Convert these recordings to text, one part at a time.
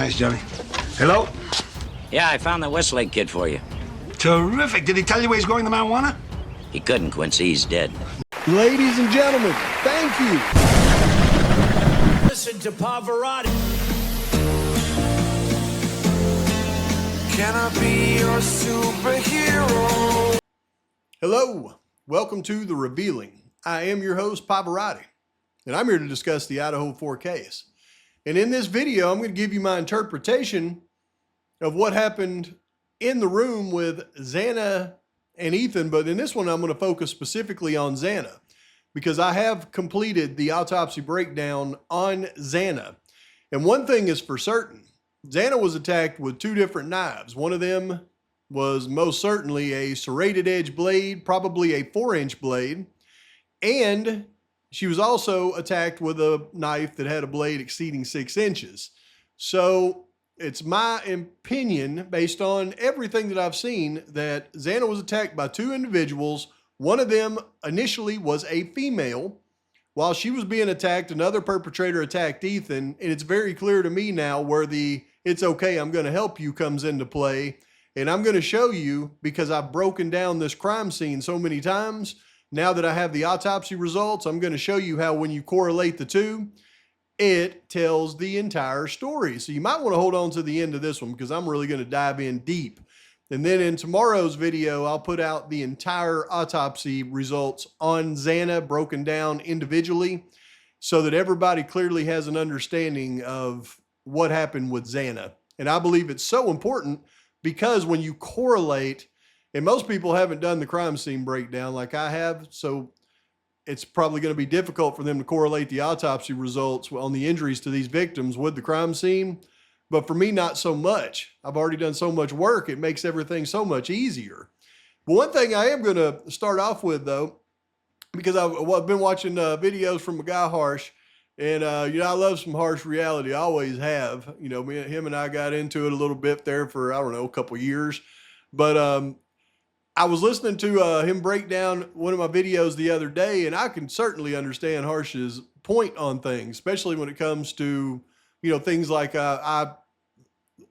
Thanks, Johnny. Hello? Yeah, I found the Westlake kid for you. Terrific. Did he tell you where he's going the marijuana? He couldn't, Quincy. He's dead. Ladies and gentlemen, thank you. Listen to Pavarotti. Can I be your superhero? Hello, welcome to The Revealing. I am your host, Pavarotti, and I'm here to discuss the Idaho 4 case. And in this video, I'm going to give you my interpretation of what happened in the room with Xana and Ethan, but in this one, I'm going to focus specifically on Xana because I have completed the autopsy breakdown on Xana. And one thing is for certain, Xana was attacked with two different knives. One of them was most certainly a serrated edge blade, probably a 4-inch blade, and she was also attacked with a knife that had a blade exceeding 6 inches. So it's my opinion, based on everything that I've seen, that Xana was attacked by two individuals. One of them initially was a female. While she was being attacked, another perpetrator attacked Ethan, and it's very clear to me now where the "it's okay, I'm going to help you" comes into play. And I'm going to show you, because I've broken down this crime scene so many times, now that I have the autopsy results, I'm going to show you how when you correlate the two, it tells the entire story. So you might want to hold on to the end of this one because I'm really going to dive in deep. And then in tomorrow's video, I'll put out the entire autopsy results on Xana broken down individually so that everybody clearly has an understanding of what happened with Xana. And I believe it's so important because when you correlate, and most people haven't done the crime scene breakdown like I have, so it's probably going to be difficult for them to correlate the autopsy results on the injuries to these victims with the crime scene. But for me, not so much. I've already done so much work. It makes everything so much easier. But one thing I am going to start off with, though, because I've been watching videos from a guy, Harsh, and I love some harsh reality. I always have. Him and I got into it a little bit there for, a couple years. But I was listening to him break down one of my videos the other day, and I can certainly understand Harsh's point on things, especially when it comes to, things like I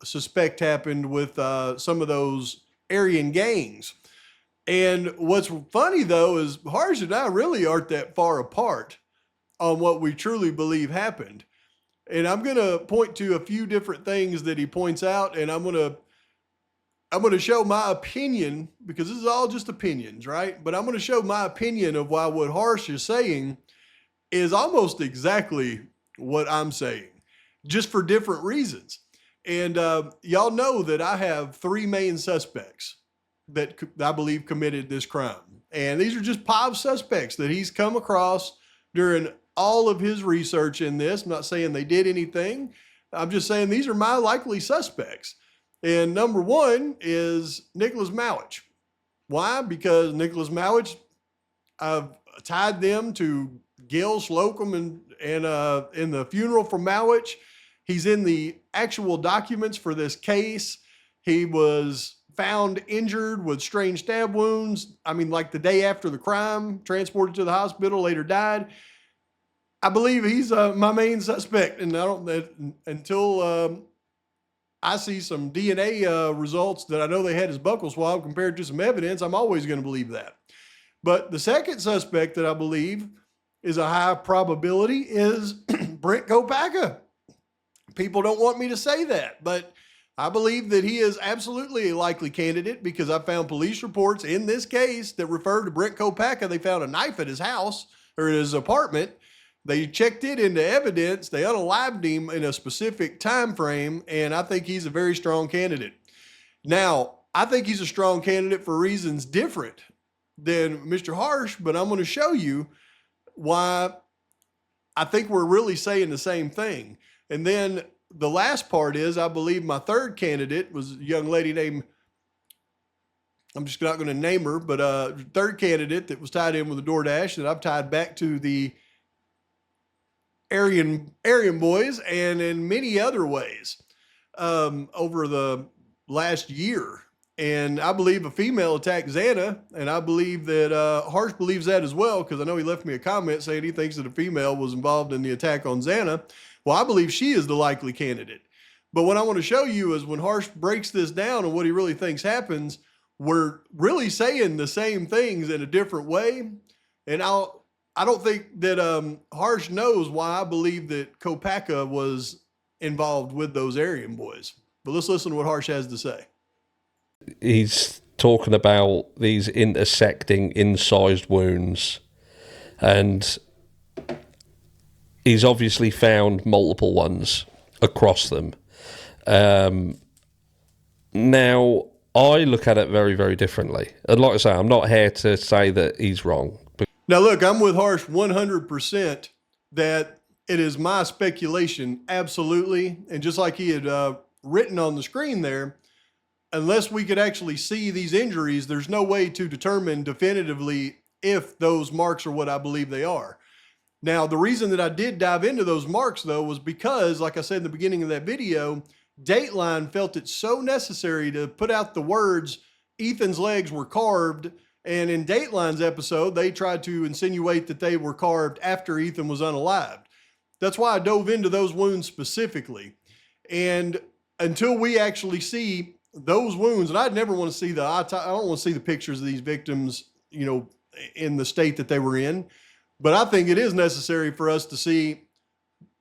suspect happened with some of those Aryan gangs. And what's funny, though, is Harsh and I really aren't that far apart on what we truly believe happened. And I'm going to point to a few different things that he points out, and I'm going to show my opinion, because this is all just opinions, right? But I'm going to show my opinion of why what Harsh is saying is almost exactly what I'm saying, just for different reasons. And y'all know that I have three main suspects that I believe committed this crime. And these are just POV suspects that he's come across during all of his research in this. I'm not saying they did anything. I'm just saying these are my likely suspects. And number one is Nicholas Mowich. Why? Because Nicholas Mowich, I've tied them to Gil Slocum and in the funeral for Mowich. He's in the actual documents for this case. He was found injured with strange stab wounds. Like the day after the crime, transported to the hospital, later died. I believe he's my main suspect, and until I see some DNA results that I know they had his buccal swab compared to some evidence, I'm always going to believe that. But the second suspect that I believe is a high probability is Brent Kopacka. People don't want me to say that, but I believe that he is absolutely a likely candidate because I found police reports in this case that refer to Brent Kopacka. They found a knife at his house or at his apartment. They checked it into evidence. They unalived him in a specific time frame, and I think he's a very strong candidate. Now, I think he's a strong candidate for reasons different than Mr. Harsh, but I'm going to show you why I think we're really saying the same thing. And then the last part is I believe my third candidate was a young lady named, I'm just not going to name her, but third candidate that was tied in with a DoorDash that I've tied back to the Aryan boys and in many other ways over the last year. And I believe a female attacked Xana, and I believe that Harsh believes that as well, because I know he left me a comment saying he thinks that a female was involved in the attack on Xana. Well, I believe she is the likely candidate. But what I want to show you is when Harsh breaks this down and what he really thinks happens, we're really saying the same things in a different way. And I don't think that Harsh knows why I believe that Kopaka was involved with those Aryan boys. But let's listen to what Harsh has to say. He's talking about these intersecting incised wounds, and he's obviously found multiple ones across them. Now, I look at it very, very differently. And like I say, I'm not here to say that he's wrong. Now, look, I'm with Harsh 100% that it is my speculation, absolutely. And just like he had written on the screen there, unless we could actually see these injuries, there's no way to determine definitively if those marks are what I believe they are. Now, the reason that I did dive into those marks, though, was because, like I said in the beginning of that video, Dateline felt it so necessary to put out the words, Ethan's legs were carved. And in Dateline's episode, they tried to insinuate that they were carved after Ethan was unalived. That's why I dove into those wounds specifically. And until we actually see those wounds, and I'd never want to see I don't want to see the pictures of these victims, you know, in the state that they were in. But I think it is necessary for us to see,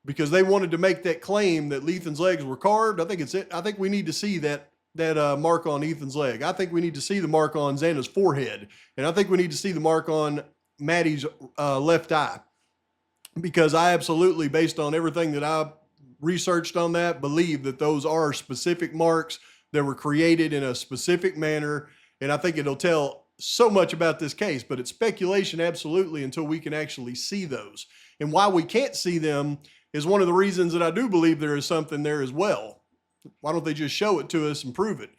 because they wanted to make that claim that Ethan's legs were carved. I think we need to see that mark on Ethan's leg. I think we need to see the mark on Xana's forehead. And I think we need to see the mark on Maddie's left eye. Because I absolutely, based on everything that I researched on that, believe that those are specific marks that were created in a specific manner. And I think it'll tell so much about this case, but it's speculation absolutely until we can actually see those. And why we can't see them is one of the reasons that I do believe there is something there as well. Why don't they just show it to us and prove it?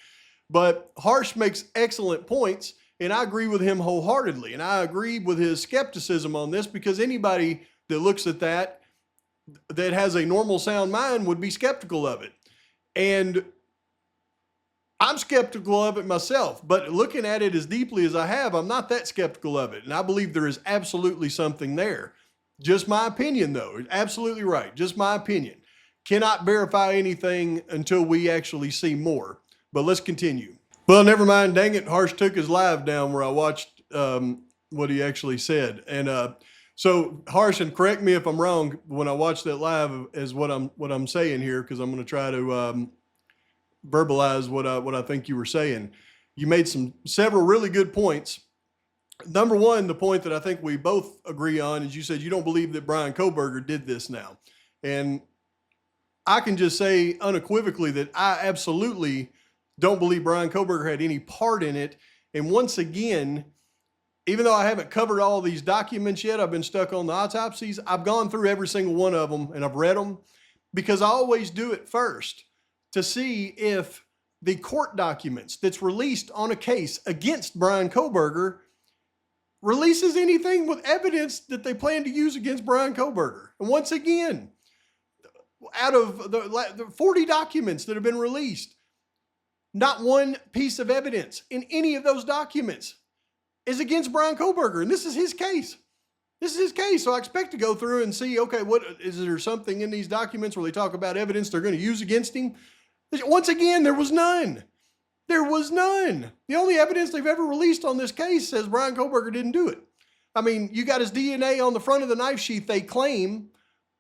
But Harsh makes excellent points, and I agree with him wholeheartedly. And I agree with his skepticism on this, because anybody that looks at that has a normal sound mind would be skeptical of it. And I'm skeptical of it myself, but looking at it as deeply as I have, I'm not that skeptical of it. And I believe there is absolutely something there. Just my opinion, though. Absolutely right. Just my opinion. Cannot verify anything until we actually see more. But let's continue. Well, never mind. Dang it. Harsh took his live down where I watched what he actually said. And so Harsh, and correct me if I'm wrong when I watched that live, is what I'm saying here, because I'm going to try to verbalize what I think you were saying. You made several really good points. Number one, the point that I think we both agree on is you said you don't believe that Brian Kohberger did this now. And I can just say unequivocally that I absolutely don't believe Brian Kohberger had any part in it. And once again, even though I haven't covered all these documents yet, I've been stuck on the autopsies. I've gone through every single one of them and I've read them, because I always do it first to see if the court documents that's released on a case against Brian Kohberger releases anything with evidence that they plan to use against Brian Kohberger. And once again, out of the 40 documents that have been released, not one piece of evidence in any of those documents is against Brian Kohberger. And this is his case. This is his case. So I expect to go through and see, okay, what is there something in these documents where they talk about evidence they're going to use against him? Once again, there was none. There was none. The only evidence they've ever released on this case says Brian Kohberger didn't do it. I mean, you got his DNA on the front of the knife sheath, they claim.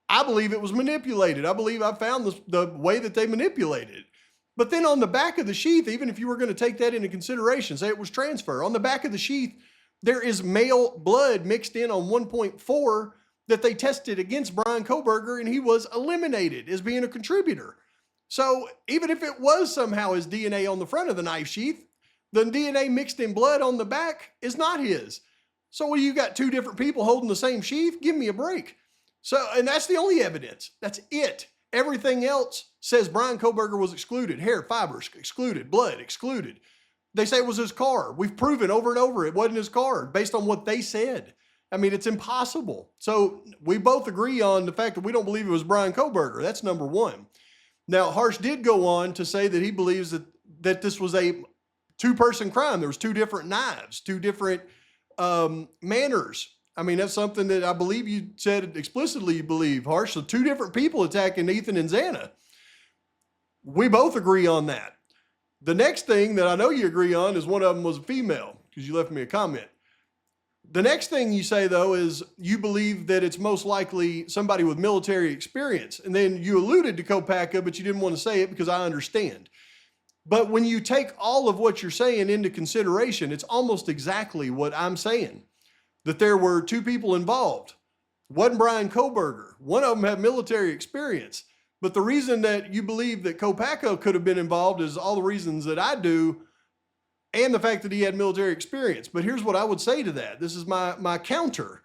I believe it was manipulated. I believe I found the way that they manipulated it. But then on the back of the sheath, even if you were going to take that into consideration, say it was transfer, on the back of the sheath, there is male blood mixed in on 1.4 that they tested against Brian Kohberger, and he was eliminated as being a contributor. So even if it was somehow his DNA on the front of the knife sheath, the DNA mixed in blood on the back is not his. So what, you got two different people holding the same sheath? Give me a break. So, and that's the only evidence. That's it. Everything else says Brian Kohberger was excluded. Hair, fibers excluded. Blood excluded. They say it was his car. We've proven over and over it wasn't his car based on what they said. I mean, it's impossible. So we both agree on the fact that we don't believe it was Brian Kohberger. That's number one. Now, Harsh did go on to say that he believes that this was a two-person crime. There was two different knives, two different manners. I mean, that's something that I believe you said explicitly you believe, Harsh. So two different people attacking Ethan and Xana. We both agree on that. The next thing that I know you agree on is one of them was a female, because you left me a comment. The next thing you say, though, is you believe that it's most likely somebody with military experience. And then you alluded to Kopaka, but you didn't want to say it because I understand. But when you take all of what you're saying into consideration, it's almost exactly what I'm saying, that there were two people involved. Wasn't Brian Koberger. One of them had military experience. But the reason that you believe that Kopaka could have been involved is all the reasons that I do, and the fact that he had military experience. But here's what I would say to that. This is my counter,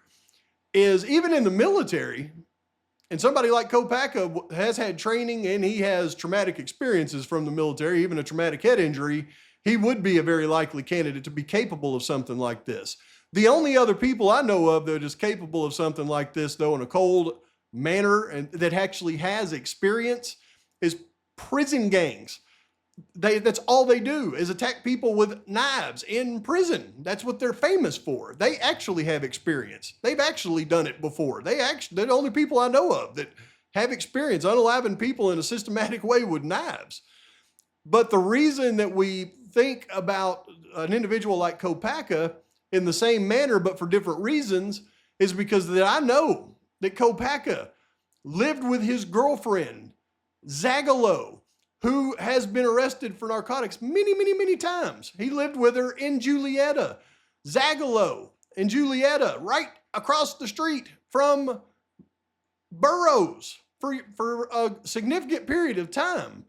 is even in the military, and somebody like Kopaka has had training and he has traumatic experiences from the military, even a traumatic head injury, he would be a very likely candidate to be capable of something like this. The only other people I know of that is capable of something like this, though, in a cold manner and that actually has experience is prison gangs. That's all they do is attack people with knives in prison. That's what they're famous for. They actually have experience. They've actually done it before. They're the only people I know of that have experience unaliving people in a systematic way with knives. But the reason that we think about an individual like Kopaka in the same manner, but for different reasons, is because that I know that Kopaka lived with his girlfriend, Zagalo, who has been arrested for narcotics many, many, many times. He lived with her in Julietta. Zagalo and Julietta, right across the street from Burroughs for a significant period of time.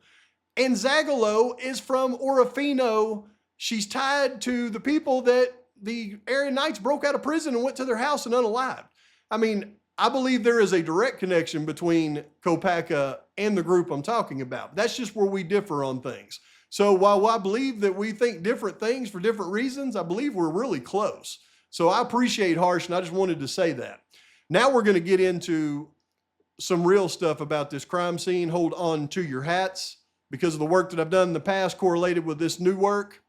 And Zagalo is from Orofino. She's tied to the people that the Aryan Knights broke out of prison and went to their house and unalived. I mean, I believe there is a direct connection between Kopaka and the group I'm talking about. That's just where we differ on things. So while I believe that we think different things for different reasons, I believe we're really close. So I appreciate Harsh, and I just wanted to say that. Now we're going to get into some real stuff about this crime scene. Hold on to your hats, because of the work that I've done in the past correlated with this new work.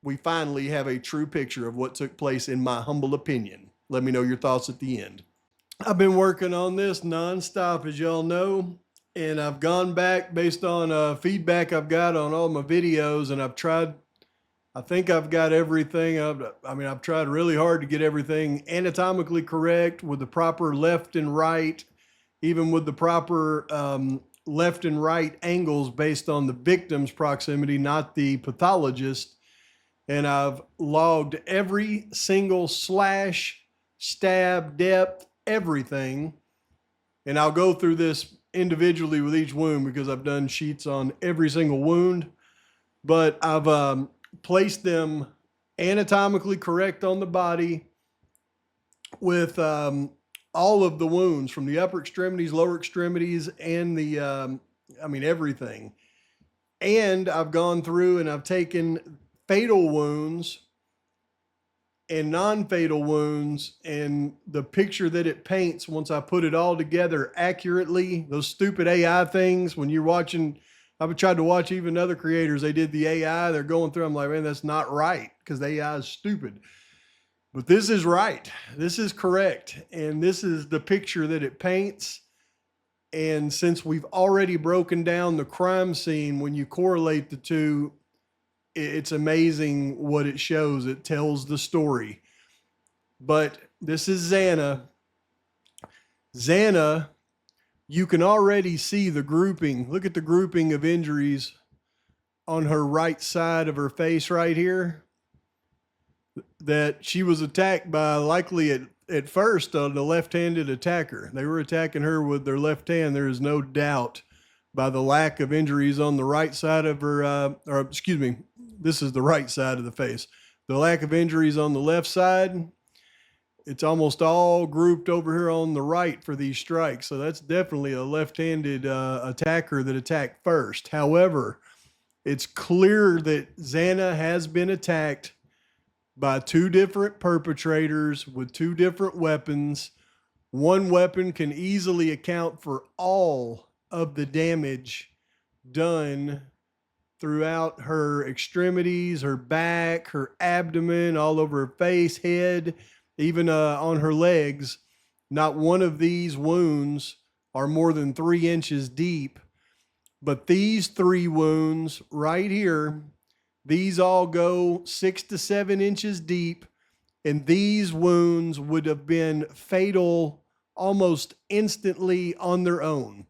We finally have a true picture of what took place, in my humble opinion. Let me know your thoughts at the end. I've been working on this nonstop, as y'all know, and I've gone back based on feedback I've got on all my videos, and I think I've got everything. I've tried really hard to get everything anatomically correct with the proper left and right, even with the proper left and right angles based on the victim's proximity, not the pathologist. And I've logged every single slash, stab, depth, everything. And I'll go through this individually with each wound because I've done sheets on every single wound. But I've placed them anatomically correct on the body with all of the wounds from the upper extremities, lower extremities, and the, everything. And I've gone through and I've taken fatal wounds and non-fatal wounds, and the picture that it paints once I put it all together accurately, those stupid AI things, when you're watching, I've tried to watch even other creators, they did the AI, they're going through, I'm like, man, that's not right, because the AI is stupid. But this is right. This is correct. And this is the picture that it paints. And since we've already broken down the crime scene, when you correlate the two, it's amazing what it shows. It tells the story. But this is Xana. Xana, you can already see the grouping. Look at the grouping of injuries on her right side of her face right here. That she was attacked by, likely at first, the left-handed attacker. They were attacking her with their left hand. There is no doubt, by the lack of injuries on the right side of her, this is the right side of the face. The lack of injuries on the left side, it's almost all grouped over here on the right for these strikes. So that's definitely a left-handed attacker that attacked first. However, it's clear that Xana has been attacked by two different perpetrators with two different weapons. One weapon can easily account for all of the damage done throughout her extremities, her back, her abdomen, all over her face, head, even on her legs. Not one of these wounds are more than 3 inches deep. But these 3 wounds right here, these all go 6 to 7 inches deep. And these wounds would have been fatal almost instantly on their own.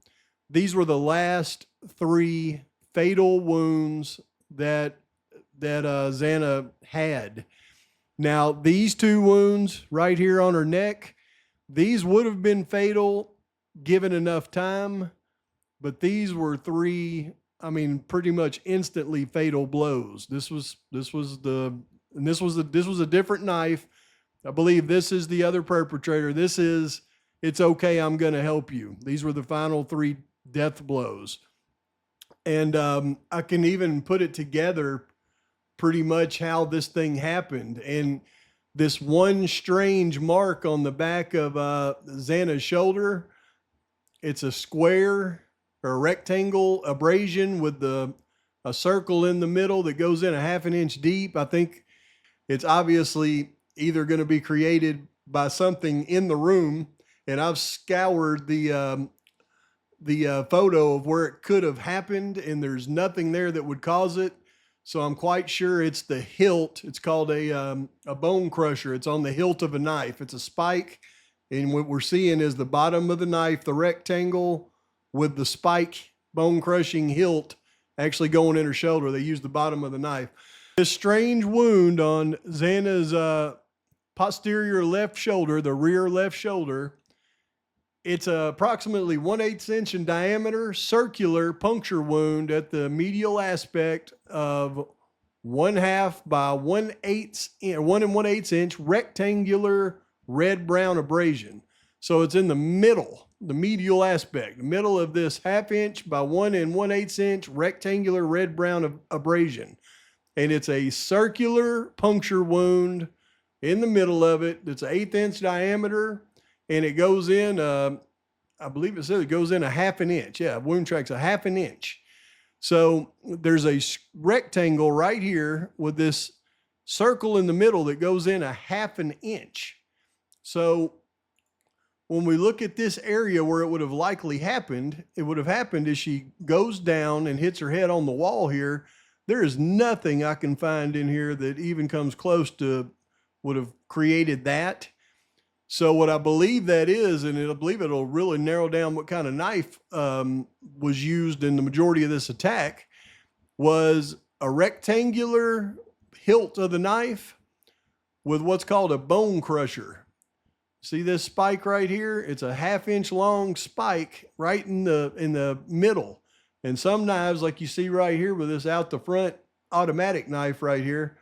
These were the last 3 fatal wounds that Xana had. Now, these 2 wounds right here on her neck, these would have been fatal given enough time, but these were 3, I mean, pretty much instantly fatal blows. This was a different knife. I believe this is the other perpetrator. It's okay, I'm going to help you. These were the final 3 death blows. And I can even put it together pretty much how this thing happened. And this one strange mark on the back of Xana's shoulder, it's a square or a rectangle abrasion with a circle in the middle that goes in a 1/2 inch deep. I think it's obviously either going to be created by something in the room. And I've scoured the photo of where it could have happened, and there's nothing there that would cause it. So I'm quite sure it's the hilt. It's called a bone crusher. It's on the hilt of a knife. It's a spike. And what we're seeing is the bottom of the knife, the rectangle with the spike bone crushing hilt actually going in her shoulder. They use the bottom of the knife. This strange wound on Xana's posterior left shoulder, the rear left shoulder, it's approximately 1/8 inch in diameter, circular puncture wound at the medial aspect of 1/2 by 1/8, 1 1/8 inch rectangular red-brown abrasion. So it's in the middle, the medial aspect, the middle of this 1/2 inch by 1 1/8 inch rectangular red-brown abrasion. And it's a circular puncture wound in the middle of it. It's an 1/8 inch diameter. And it goes in, I believe it says it goes in a 1/2 inch. Yeah, wound track's a 1/2 inch. So there's a rectangle right here with this circle in the middle that goes in a 1/2 inch. So when we look at this area where it would have likely happened, it would have happened as she goes down and hits her head on the wall here. There is nothing I can find in here that even comes close to would have created that. So what I believe that is, and I believe it'll really narrow down what kind of knife was used in the majority of this attack, was a rectangular hilt of the knife with what's called a bone crusher. See this spike right here? It's a 1/2 inch long spike right in the middle. And some knives, like you see right here with this out the front automatic knife right here,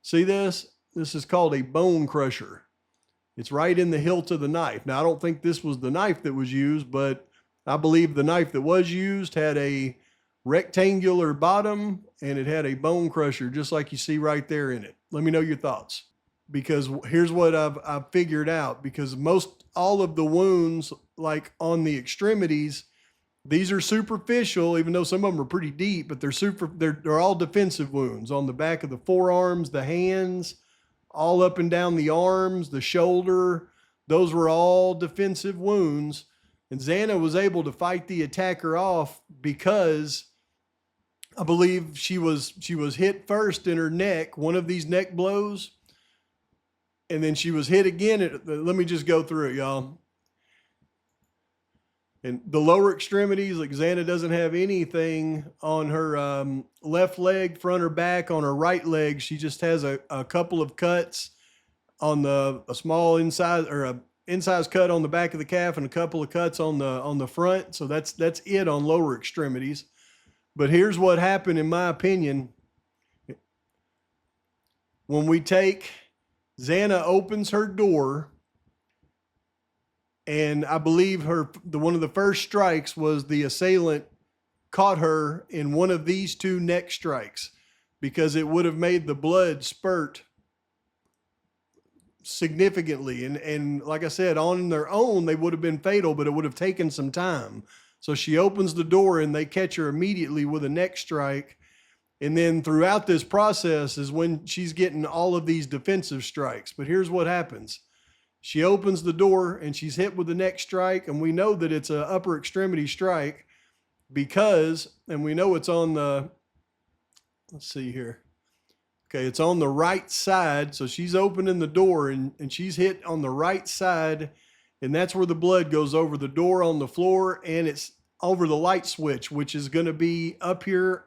see this? This is called a bone crusher. It's right in the hilt of the knife. Now, I don't think this was the knife that was used, but I believe the knife that was used had a rectangular bottom and it had a bone crusher, just like you see right there in it. Let me know your thoughts, because here's what I've figured out. Because all of the wounds, like on the extremities, these are superficial, even though some of them are pretty deep, but they're all defensive wounds on the back of the forearms, the hands, all up and down the arms, the shoulder. Those were all defensive wounds. And Xana was able to fight the attacker off because I believe she was hit first in her neck, one of these neck blows. And then she was hit again. Let me just go through it, y'all. And the lower extremities, like Xana doesn't have anything on her left leg, front or back. On her right leg, she just has a couple of cuts on a small incised cut on the back of the calf and a couple of cuts on the front. So that's it on lower extremities. But here's what happened, in my opinion. When Xana opens her door, and I believe one of the first strikes was the assailant caught her in one of these 2 neck strikes, because it would have made the blood spurt significantly. And like I said, on their own, they would have been fatal, but it would have taken some time. So she opens the door and they catch her immediately with a neck strike. And then throughout this process is when she's getting all of these defensive strikes. But here's what happens. She opens the door and she's hit with the neck strike, and we know that it's an upper extremity strike. because, and we know it's on the, let's see here. Okay, it's on the right side. So she's opening the door and she's hit on the right side. And that's where the blood goes over the door on the floor, and it's over the light switch, which is going to be up here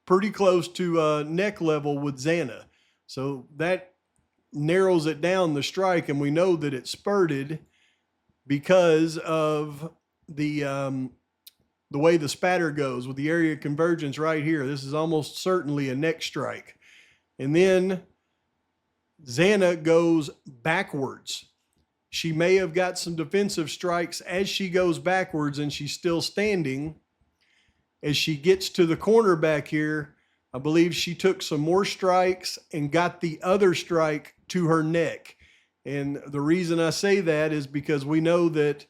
pretty close to neck level with Xana. So that narrows it down, the strike, and we know that it spurted because of the way the spatter goes with the area of convergence right here. This is almost certainly a neck strike. And then Xana goes backwards. She may have got some defensive strikes as she goes backwards, and she's still standing. As she gets to the corner back here, I believe she took some more strikes and got the other strike to her neck. And the reason I say that is because we know that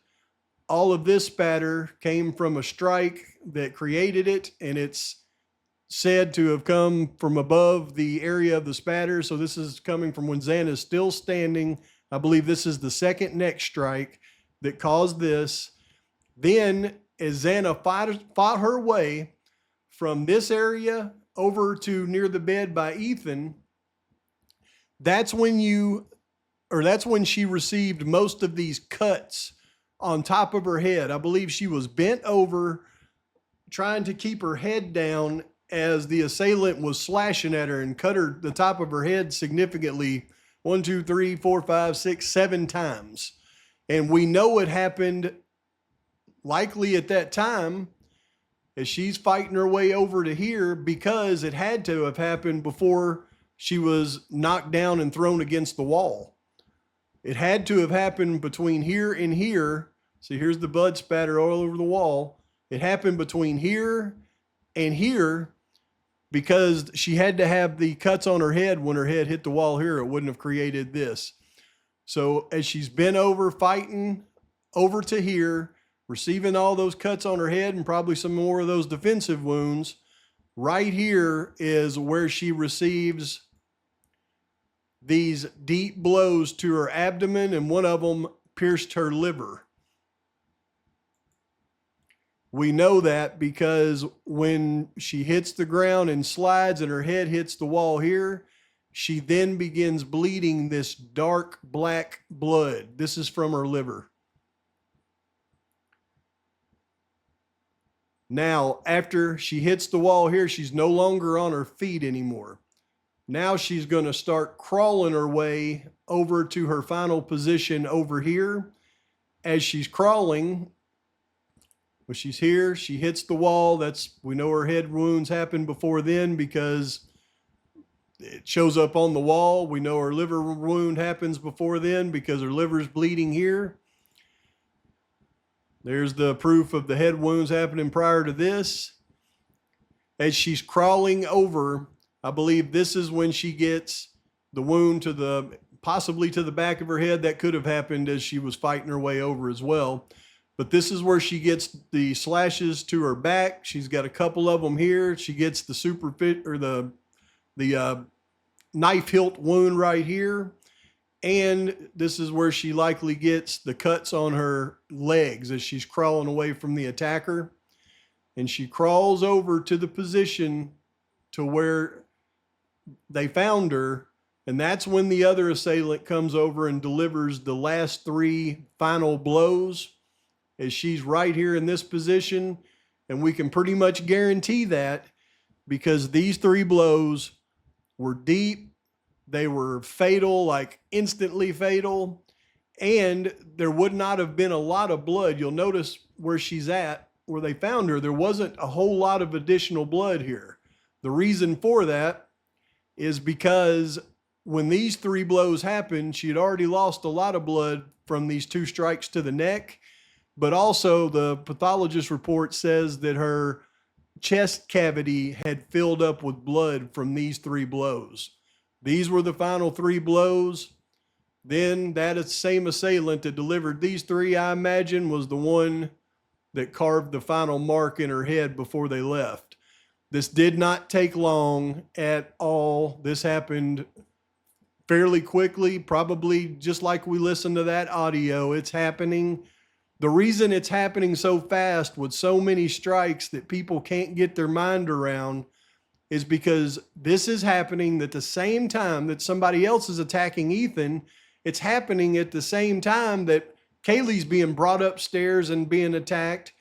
all of this spatter came from a strike that created it, and it's said to have come from above the area of the spatter. So this is coming from when Xana is still standing. I believe this is the second neck strike that caused this. Then as Xana fought her way from this area over to near the bed by Ethan, that's when she received most of these cuts on top of her head. I believe she was bent over trying to keep her head down as the assailant was slashing at her and cut the top of her head significantly 1, 2, 3, 4, 5, 6, 7 times. And we know it happened likely at that time as she's fighting her way over to here, because it had to have happened before she was knocked down and thrown against the wall. It had to have happened between here and here. See, here's the blood spatter all over the wall. It happened between here and here, because she had to have the cuts on her head when her head hit the wall here. It wouldn't have created this. So as she's been over fighting over to here, receiving all those cuts on her head and probably some more of those defensive wounds, right here is where she receives these deep blows to her abdomen, and one of them pierced her liver. We know that because when she hits the ground and slides and her head hits the wall here, she then begins bleeding this dark black blood. This is from her liver. Now, after she hits the wall here, she's no longer on her feet anymore. Now she's going to start crawling her way over to her final position over here. As she's crawling, when she's here, she hits the wall. We know her head wounds happened before then because it shows up on the wall. We know her liver wound happens before then because her liver's bleeding here. There's the proof of the head wounds happening prior to this. As she's crawling over, I believe this is when she gets the wound possibly to the back of her head. That could have happened as she was fighting her way over as well. But this is where she gets the slashes to her back. She's got a couple of them here. She gets the the knife hilt wound right here. And this is where she likely gets the cuts on her legs as she's crawling away from the attacker. And she crawls over to the position to where they found her. And that's when the other assailant comes over and delivers the last 3 final blows, as she's right here in this position. And we can pretty much guarantee that because these 3 blows were deep. They were fatal, like instantly fatal. And there would not have been a lot of blood. You'll notice where she's at, where they found her, there wasn't a whole lot of additional blood here. The reason for that is because when these 3 blows happened, she had already lost a lot of blood from these 2 strikes to the neck. But also the pathologist report says that her chest cavity had filled up with blood from these 3 blows. These were the final 3 blows. Then that same assailant that delivered these 3, I imagine, was the one that carved the final mark in her head before they left. This did not take long at all. This happened fairly quickly, probably just like we listened to that audio. It's happening The reason it's happening so fast with so many strikes that people can't get their mind around is because this is happening at the same time that somebody else is attacking Ethan. It's happening at the same time that Kaylee's being brought upstairs and being attacked.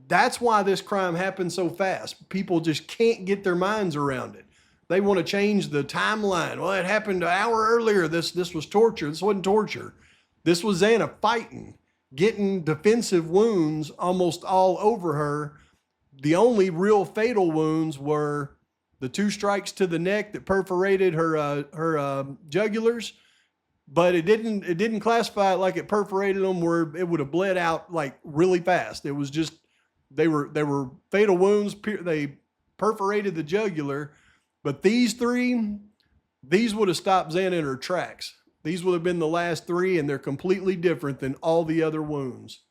That's why this crime happened so fast. People just can't get their minds around it. They want to change the timeline. Well, it happened an hour earlier. This was torture. This wasn't torture. This was Xana fighting, getting defensive wounds almost all over her. The only real fatal wounds were the 2 strikes to the neck that perforated her jugulars, but it didn't classify it like it perforated them where it would have bled out like really fast. It was just they were fatal wounds. They perforated the jugular, but these 3, these would have stopped Xana in her tracks. These would have been the last 3, and they're completely different than all the other wounds.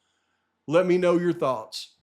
Let me know your thoughts.